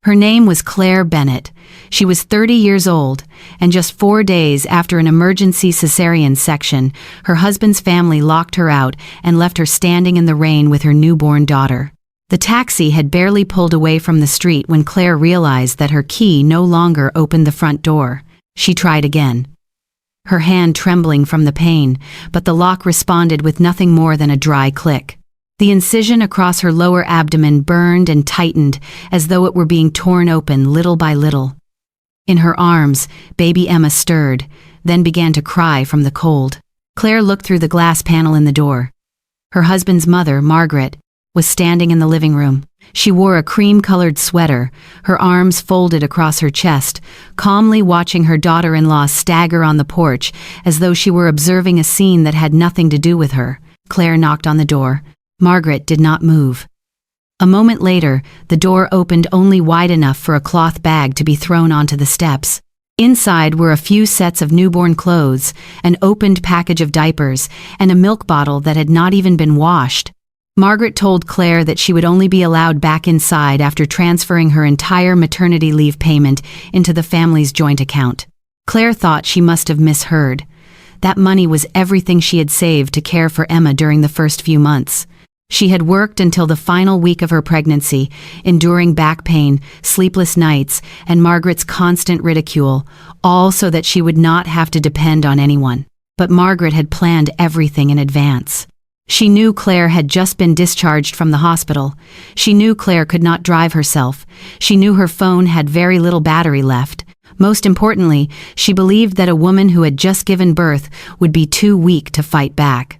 Her name was Claire Bennett. She was 30 years old, and just 4 days after an emergency cesarean section, her husband's family locked her out and left her standing in the rain with her newborn daughter. The taxi had barely pulled away from the street when Claire realized that her key no longer opened the front door. She tried again, her hand trembling from the pain, but the lock responded with nothing more than a dry click. The incision across her lower abdomen burned and tightened as though it were being torn open little by little. In her arms, baby Emma stirred, then began to cry from the cold. Claire looked through the glass panel in the door. Her husband's mother, Margaret, was standing in the living room. She wore a cream-colored sweater, her arms folded across her chest, calmly watching her daughter-in-law stagger on the porch as though she were observing a scene that had nothing to do with her. Claire knocked on the door. Margaret did not move. A moment later, the door opened only wide enough for a cloth bag to be thrown onto the steps. Inside were a few sets of newborn clothes, an opened package of diapers, and a milk bottle that had not even been washed. Margaret told Claire that she would only be allowed back inside after transferring her entire maternity leave payment into the family's joint account. Claire thought she must have misheard. That money was everything she had saved to care for Emma during the first few months. She had worked until the final week of her pregnancy, enduring back pain, sleepless nights, and Margaret's constant ridicule, all so that she would not have to depend on anyone. But Margaret had planned everything in advance. She knew Claire had just been discharged from the hospital. She knew Claire could not drive herself. She knew her phone had very little battery left. Most importantly, she believed that a woman who had just given birth would be too weak to fight back.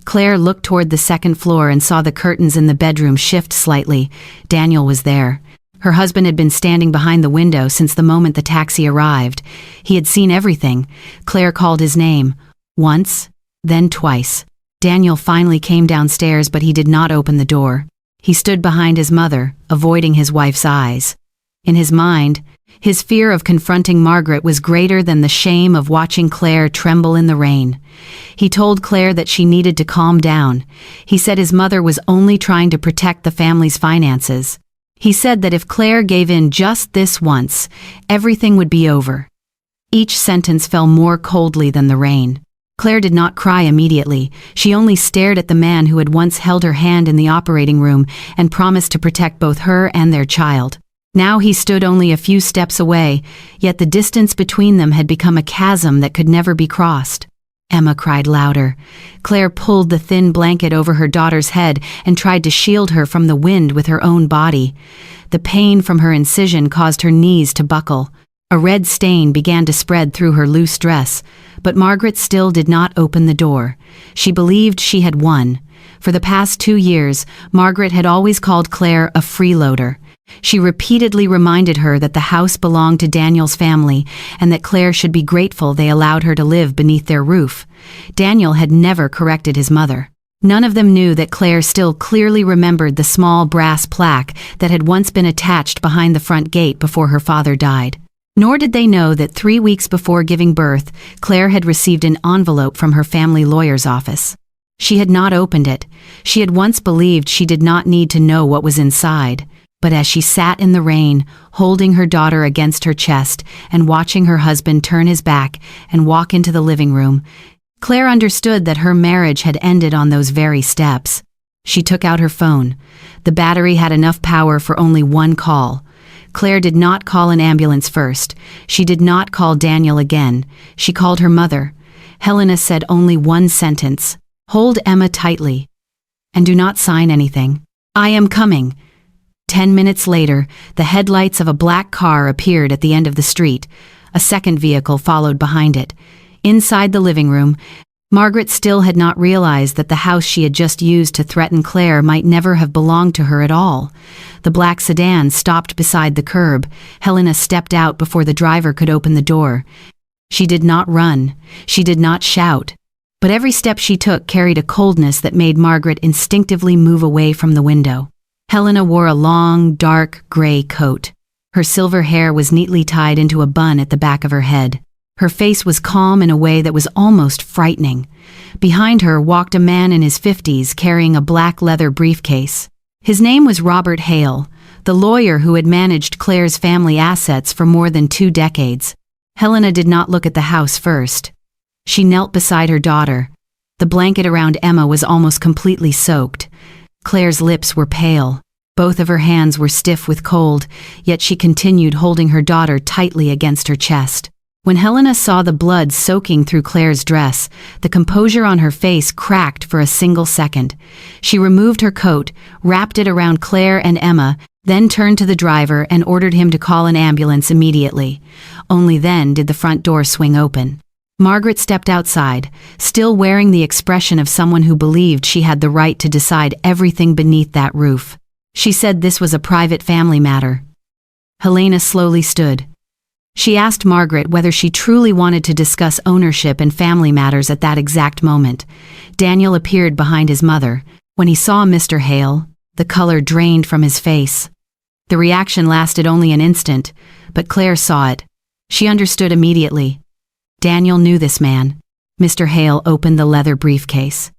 Claire looked toward the second floor and saw the curtains in the bedroom shift slightly. Daniel was there. Her husband had been standing behind the window since the moment the taxi arrived. He had seen everything. Claire called his name. Once, then twice. Daniel finally came downstairs, but he did not open the door. He stood behind his mother, avoiding his wife's eyes. In his mind, his fear of confronting Margaret was greater than the shame of watching Claire tremble in the rain. He told Claire that she needed to calm down. He said his mother was only trying to protect the family's finances. He said that if Claire gave in just this once, everything would be over. Each sentence fell more coldly than the rain. Claire did not cry immediately. She only stared at the man who had once held her hand in the operating room and promised to protect both her and their child. Now he stood only a few steps away, yet the distance between them had become a chasm that could never be crossed. Emma cried louder. Claire pulled the thin blanket over her daughter's head and tried to shield her from the wind with her own body. The pain from her incision caused her knees to buckle. A red stain began to spread through her loose dress, but Margaret still did not open the door. She believed she had won. For the past 2 years, Margaret had always called Claire a freeloader. She repeatedly reminded her that the house belonged to Daniel's family and that Claire should be grateful they allowed her to live beneath their roof. Daniel had never corrected his mother. None of them knew that Claire still clearly remembered the small brass plaque that had once been attached behind the front gate before her father died. Nor did they know that 3 weeks before giving birth, Claire had received an envelope from her family lawyer's office. She had not opened it. She had once believed she did not need to know what was inside. But as she sat in the rain, holding her daughter against her chest and watching her husband turn his back and walk into the living room, Claire understood that her marriage had ended on those very steps. She took out her phone. The battery had enough power for only one call. Claire did not call an ambulance first. She did not call Daniel again. She called her mother. Helena said only one sentence. "Hold Emma tightly. And do not sign anything. I am coming." 10 minutes later, the headlights of a black car appeared at the end of the street. A second vehicle followed behind it. Inside the living room, Margaret still had not realized that the house she had just used to threaten Claire might never have belonged to her at all. The black sedan stopped beside the curb. Helena stepped out before the driver could open the door. She did not run. She did not shout. But every step she took carried a coldness that made Margaret instinctively move away from the window. Helena wore a long, dark, gray coat. Her silver hair was neatly tied into a bun at the back of her head. Her face was calm in a way that was almost frightening. Behind her walked a man in his 50s carrying a black leather briefcase. His name was Robert Hale, the lawyer who had managed Claire's family assets for more than 2 decades. Helena did not look at the house first. She knelt beside her daughter. The blanket around Emma was almost completely soaked. Claire's lips were pale. Both of her hands were stiff with cold, yet she continued holding her daughter tightly against her chest. When Helena saw the blood soaking through Claire's dress, the composure on her face cracked for a single second. She removed her coat, wrapped it around Claire and Emma, then turned to the driver and ordered him to call an ambulance immediately. Only then did the front door swing open. Margaret stepped outside, still wearing the expression of someone who believed she had the right to decide everything beneath that roof. She said this was a private family matter. Helena slowly stood. She asked Margaret whether she truly wanted to discuss ownership and family matters at that exact moment. Daniel appeared behind his mother. When he saw Mr. Hale, the color drained from his face. The reaction lasted only an instant, but Claire saw it. She understood immediately. Daniel knew this man. Mr. Hale opened the leather briefcase.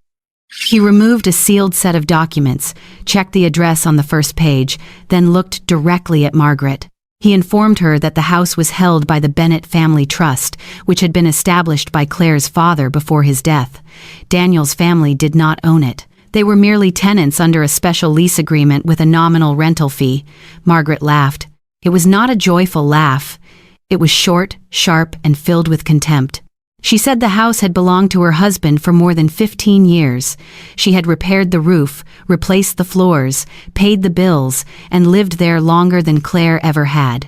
He removed a sealed set of documents, checked the address on the first page, then looked directly at Margaret. He informed her that the house was held by the Bennett Family Trust, which had been established by Claire's father before his death. Daniel's family did not own it. They were merely tenants under a special lease agreement with a nominal rental fee. Margaret laughed. It was not a joyful laugh. It was short, sharp, and filled with contempt. She said the house had belonged to her husband for more than 15 years. She had repaired the roof, replaced the floors, paid the bills, and lived there longer than Claire ever had.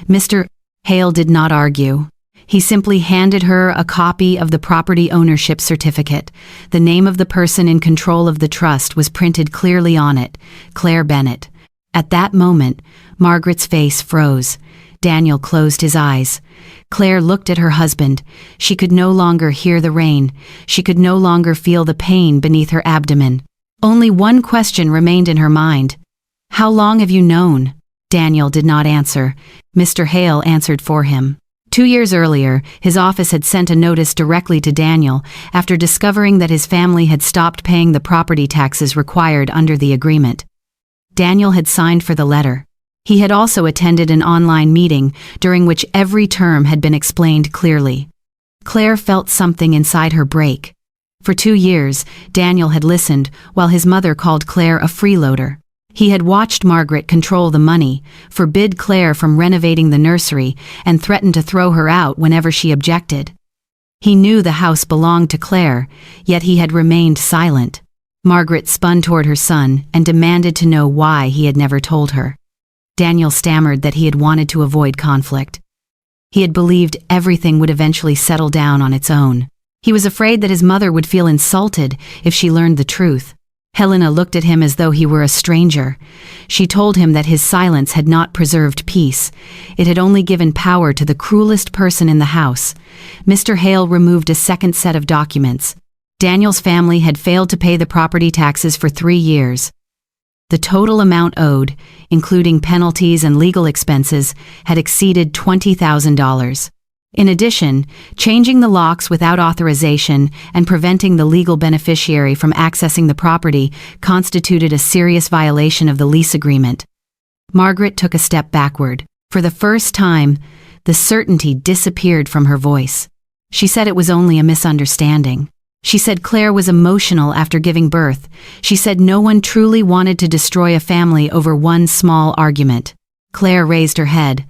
Mr. Hale did not argue. He simply handed her a copy of the property ownership certificate. The name of the person in control of the trust was printed clearly on it, Claire Bennett. At that moment, Margaret's face froze. Daniel closed his eyes. Claire looked at her husband. She could no longer hear the rain. She could no longer feel the pain beneath her abdomen. Only one question remained in her mind. How long have you known? Daniel did not answer. Mr. Hale answered for him. 2 years earlier, his office had sent a notice directly to Daniel after discovering that his family had stopped paying the property taxes required under the agreement. Daniel had signed for the letter. He had also attended an online meeting during which every term had been explained clearly. Claire felt something inside her break. For 2 years, Daniel had listened while his mother called Claire a freeloader. He had watched Margaret control the money, forbid Claire from renovating the nursery, and threatened to throw her out whenever she objected. He knew the house belonged to Claire, yet he had remained silent. Margaret spun toward her son and demanded to know why he had never told her. Daniel stammered that he had wanted to avoid conflict. He had believed everything would eventually settle down on its own. He was afraid that his mother would feel insulted if she learned the truth. Helena looked at him as though he were a stranger. She told him that his silence had not preserved peace. It had only given power to the cruelest person in the house. Mr. Hale removed a second set of documents. Daniel's family had failed to pay the property taxes for 3 years. The total amount owed, including penalties and legal expenses, had exceeded $20,000. In addition, changing the locks without authorization and preventing the legal beneficiary from accessing the property constituted a serious violation of the lease agreement. Margaret took a step backward. For the first time, the certainty disappeared from her voice. She said it was only a misunderstanding. She said Claire was emotional after giving birth. She said no one truly wanted to destroy a family over one small argument. Claire raised her head.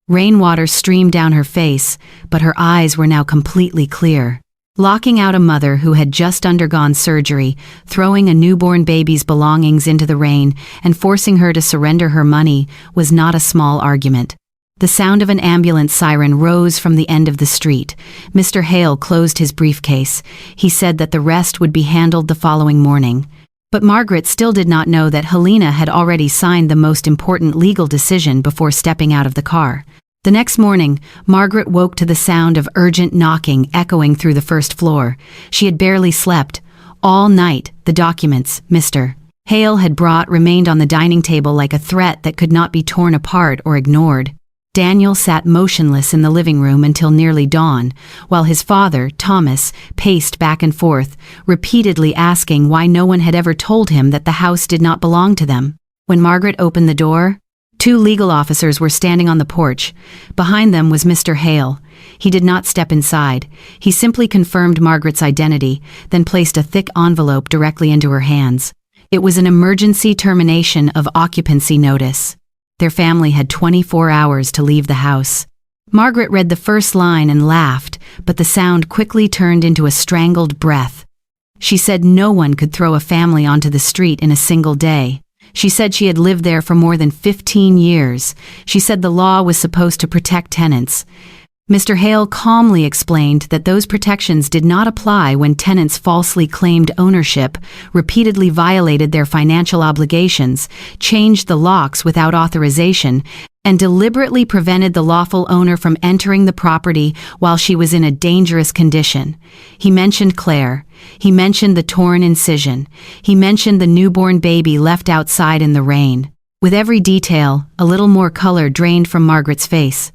Rainwater streamed down her face, but her eyes were now completely clear. Locking out a mother who had just undergone surgery, throwing a newborn baby's belongings into the rain, and forcing her to surrender her money was not a small argument. The sound of an ambulance siren rose from the end of the street. Mr. Hale closed his briefcase. He said that the rest would be handled the following morning. But Margaret still did not know that Helena had already signed the most important legal decision before stepping out of the car. The next morning, Margaret woke to the sound of urgent knocking echoing through the first floor. She had barely slept. All night, the documents Mr. Hale had brought remained on the dining table like a threat that could not be torn apart or ignored. Daniel sat motionless in the living room until nearly dawn, while his father, Thomas, paced back and forth, repeatedly asking why no one had ever told him that the house did not belong to them. When Margaret opened the door, Two legal officers were standing on the porch. Behind them was Mr. Hale. He did not step inside. He simply confirmed Margaret's identity, then placed a thick envelope directly into her hands. It was an emergency termination of occupancy notice. Their family had 24 hours to leave the house. Margaret read the first line and laughed, but the sound quickly turned into a strangled breath. She said no one could throw a family onto the street in a single day. She said she had lived there for more than 15 years. She said the law was supposed to protect tenants. Mr. Hale calmly explained that those protections did not apply when tenants falsely claimed ownership, repeatedly violated their financial obligations, changed the locks without authorization, and deliberately prevented the lawful owner from entering the property while she was in a dangerous condition. He mentioned Claire. He mentioned the torn incision. He mentioned the newborn baby left outside in the rain. With every detail, a little more color drained from Margaret's face.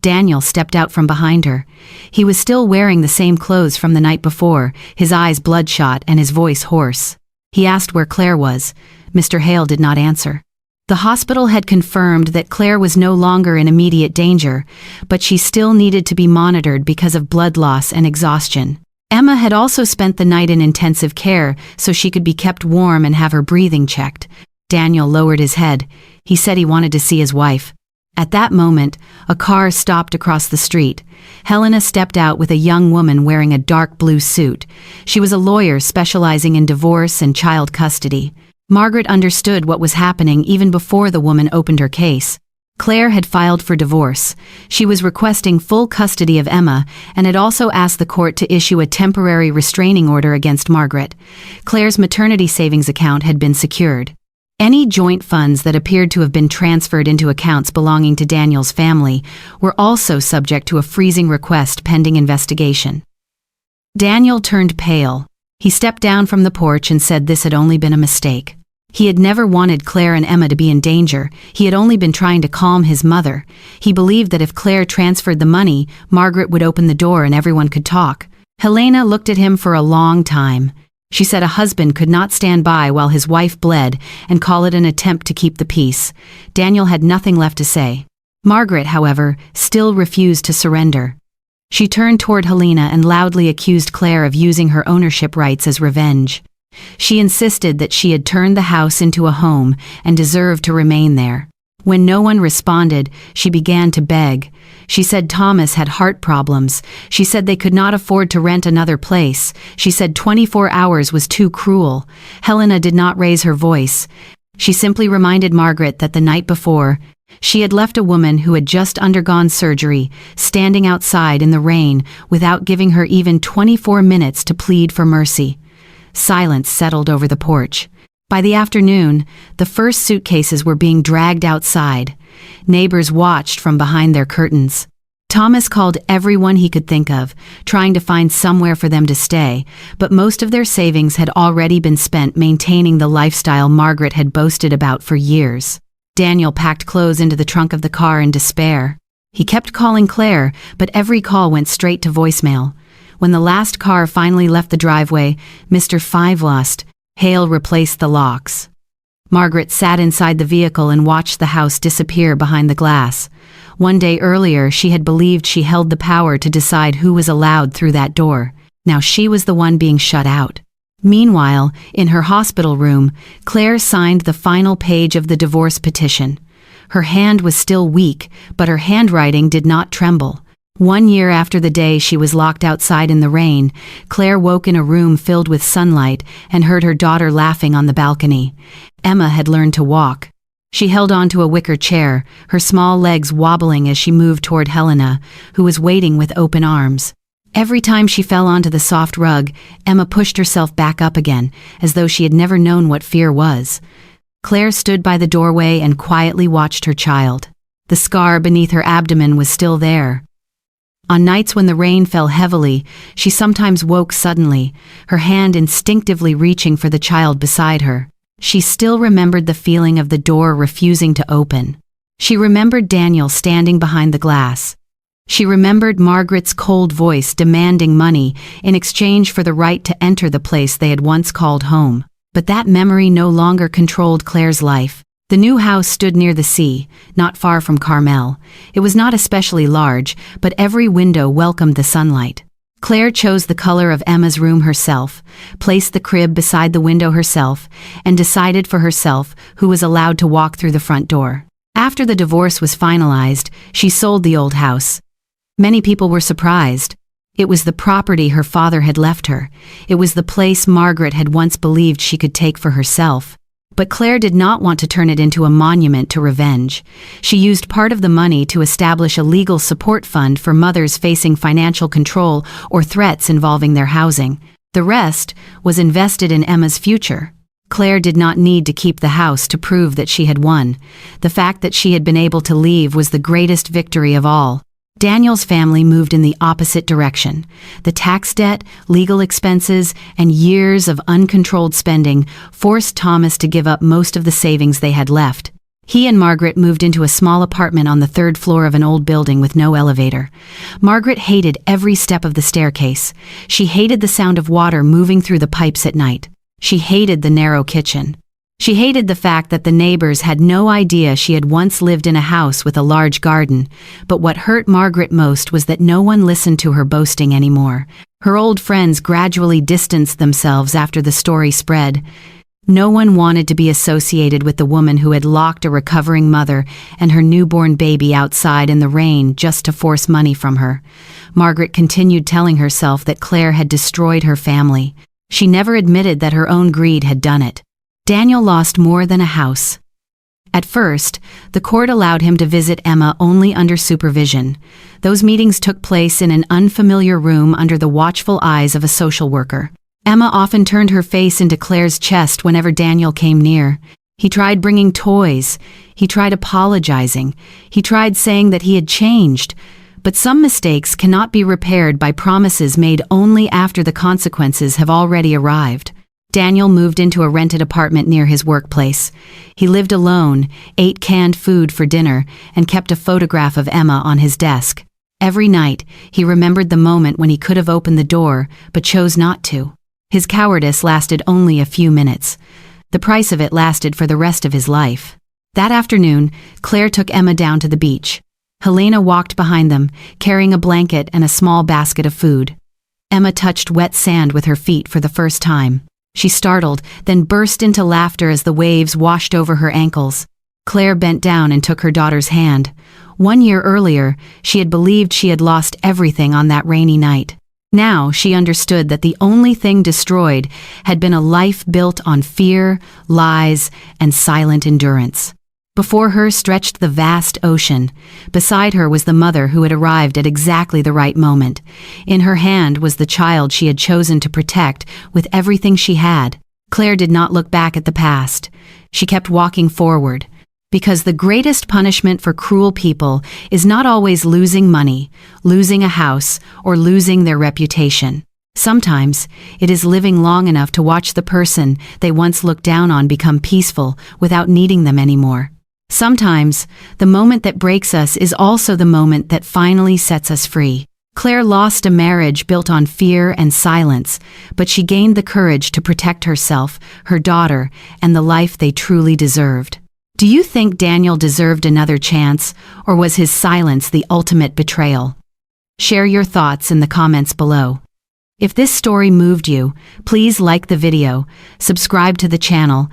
Daniel stepped out from behind her. He was still wearing the same clothes from the night before, his eyes bloodshot and his voice hoarse. He asked where Claire was. Mr. Hale did not answer. The hospital had confirmed that Claire was no longer in immediate danger, but she still needed to be monitored because of blood loss and exhaustion. Emma had also spent the night in intensive care so she could be kept warm and have her breathing checked. Daniel lowered his head. He said he wanted to see his wife. At that moment, a car stopped across the street. Helena stepped out with a young woman wearing a dark blue suit. She was a lawyer specializing in divorce and child custody. Margaret understood what was happening even before the woman opened her case. Claire had filed for divorce. She was requesting full custody of Emma and had also asked the court to issue a temporary restraining order against Margaret. Claire's maternity savings account had been secured. Any joint funds that appeared to have been transferred into accounts belonging to Daniel's family were also subject to a freezing request pending investigation. Daniel turned pale. He stepped down from the porch and said this had only been a mistake. He had never wanted Claire and Emma to be in danger. He had only been trying to calm his mother. He believed that if Claire transferred the money, Margaret would open the door and everyone could talk. Helena looked at him for a long time. She said a husband could not stand by while his wife bled and call it an attempt to keep the peace. Daniel had nothing left to say. Margaret, however, still refused to surrender. She turned toward Helena and loudly accused Claire of using her ownership rights as revenge. She insisted that she had turned the house into a home and deserved to remain there. When no one responded, she began to beg. She said Thomas had heart problems. She said they could not afford to rent another place. She said 24 hours was too cruel. Helena did not raise her voice. She simply reminded Margaret that the night before, she had left a woman who had just undergone surgery, standing outside in the rain without giving her even 24 minutes to plead for mercy. Silence settled over the porch. By the afternoon, the first suitcases were being dragged outside. Neighbors watched from behind their curtains. Thomas called everyone he could think of, trying to find somewhere for them to stay, but most of their savings had already been spent maintaining the lifestyle Margaret had boasted about for years. Daniel packed clothes into the trunk of the car in despair. He kept calling Claire, but every call went straight to voicemail. When the last car finally left the driveway, Mr. Fivelost, Hale replaced the locks. Margaret sat inside the vehicle and watched the house disappear behind the glass. One day earlier, she had believed she held the power to decide who was allowed through that door. Now she was the one being shut out. Meanwhile, in her hospital room, Claire signed the final page of the divorce petition. Her hand was still weak, but her handwriting did not tremble. 1 year after the day she was locked outside in the rain, Claire woke in a room filled with sunlight and heard her daughter laughing on the balcony. Emma had learned to walk. She held on to a wicker chair, her small legs wobbling as she moved toward Helena, who was waiting with open arms. Every time she fell onto the soft rug, Emma pushed herself back up again, as though she had never known what fear was. Claire stood by the doorway and quietly watched her child. The scar beneath her abdomen was still there. On nights when the rain fell heavily, she sometimes woke suddenly, her hand instinctively reaching for the child beside her. She still remembered the feeling of the door refusing to open. She remembered Daniel standing behind the glass. She remembered Margaret's cold voice demanding money in exchange for the right to enter the place they had once called home. But that memory no longer controlled Claire's life. The new house stood near the sea, not far from Carmel. It was not especially large, but every window welcomed the sunlight. Claire chose the color of Emma's room herself, placed the crib beside the window herself, and decided for herself who was allowed to walk through the front door. After the divorce was finalized, she sold the old house. Many people were surprised. It was the property her father had left her. It was the place Margaret had once believed she could take for herself. But Claire did not want to turn it into a monument to revenge. She used part of the money to establish a legal support fund for mothers facing financial control or threats involving their housing. The rest was invested in Emma's future. Claire did not need to keep the house to prove that she had won. The fact that she had been able to leave was the greatest victory of all. Daniel's family moved in the opposite direction. The tax debt, legal expenses, and years of uncontrolled spending forced Thomas to give up most of the savings they had left. He and Margaret moved into a small apartment on the third floor of an old building with no elevator. Margaret hated every step of the staircase. She hated the sound of water moving through the pipes at night. She hated the narrow kitchen. She hated the fact that the neighbors had no idea she had once lived in a house with a large garden, but what hurt Margaret most was that no one listened to her boasting anymore. Her old friends gradually distanced themselves after the story spread. No one wanted to be associated with the woman who had locked a recovering mother and her newborn baby outside in the rain just to force money from her. Margaret continued telling herself that Claire had destroyed her family. She never admitted that her own greed had done it. Daniel lost more than a house. At first, the court allowed him to visit Emma only under supervision. Those meetings took place in an unfamiliar room under the watchful eyes of a social worker. Emma often turned her face into Claire's chest whenever Daniel came near. He tried bringing toys. He tried apologizing. He tried saying that he had changed. But some mistakes cannot be repaired by promises made only after the consequences have already arrived. Daniel moved into a rented apartment near his workplace. He lived alone, ate canned food for dinner, and kept a photograph of Emma on his desk. Every night, he remembered the moment when he could have opened the door, but chose not to. His cowardice lasted only a few minutes. The price of it lasted for the rest of his life. That afternoon, Claire took Emma down to the beach. Helena walked behind them, carrying a blanket and a small basket of food. Emma touched wet sand with her feet for the first time. She startled, then burst into laughter as the waves washed over her ankles. Claire bent down and took her daughter's hand. 1 year earlier, she had believed she had lost everything on that rainy night. Now she understood that the only thing destroyed had been a life built on fear, lies, and silent endurance. Before her stretched the vast ocean. Beside her was the mother who had arrived at exactly the right moment. In her hand was the child she had chosen to protect with everything she had. Claire did not look back at the past. She kept walking forward. Because the greatest punishment for cruel people is not always losing money, losing a house, or losing their reputation. Sometimes, it is living long enough to watch the person they once looked down on become peaceful without needing them anymore. Sometimes, the moment that breaks us is also the moment that finally sets us free. Claire lost a marriage built on fear and silence, but she gained the courage to protect herself, her daughter, and the life they truly deserved. Do you think Daniel deserved another chance, or was his silence the ultimate betrayal? Share your thoughts in the comments below. If this story moved you, please like the video, subscribe to the channel,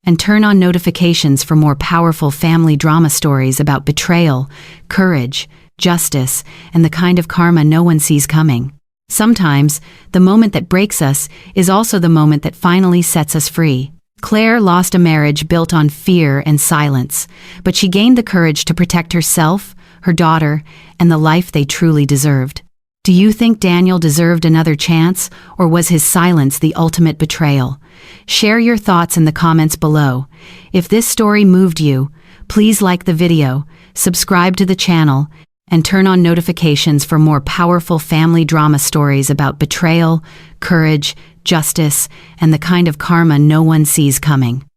and turn on notifications for more powerful family drama stories about betrayal, courage, justice, and the kind of karma no one sees coming. Sometimes, the moment that breaks us is also the moment that finally sets us free. Claire lost a marriage built on fear and silence, but she gained the courage to protect herself, her daughter, and the life they truly deserved. Do you think Daniel deserved another chance, or was his silence the ultimate betrayal? Share your thoughts in the comments below. If this story moved you, please like the video, subscribe to the channel, and turn on notifications for more powerful family drama stories about betrayal, courage, justice, and the kind of karma no one sees coming.